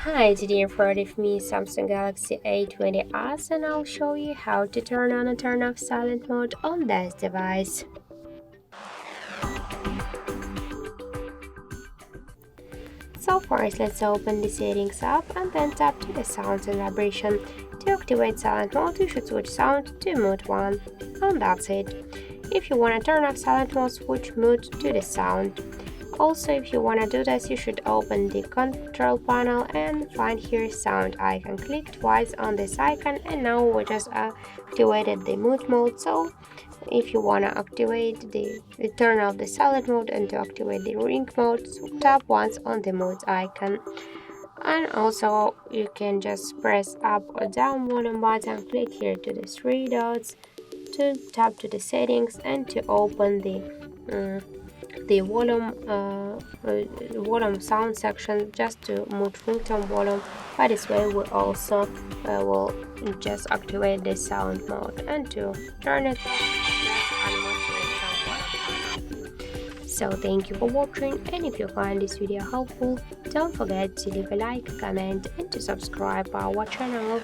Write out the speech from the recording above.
Hi, today in front of me Samsung Galaxy A20s and I'll show you how to turn on and turn off silent mode on this device. So first let's open the settings app and then tap to the sounds and vibration. To activate silent mode you should switch sound to mode 1 and that's it. If you want to turn off silent mode, switch mode to the sound. Also, if you want to do this, you should open the control panel and find here sound icon. Click twice on this icon and now we just activated the mute mode. So if you want to activate the turn off the silent mode and to activate the ring mode, so tap once on the mode icon. And also you can just press up or down volume button, click here to the three dots to tap to the settings and to open the volume sound section just to mute ringtone volume. By this way we also will just activate the sound mode and to turn it on. So thank you for watching, and if you find this video helpful, don't forget to leave a like, comment and to subscribe our channel.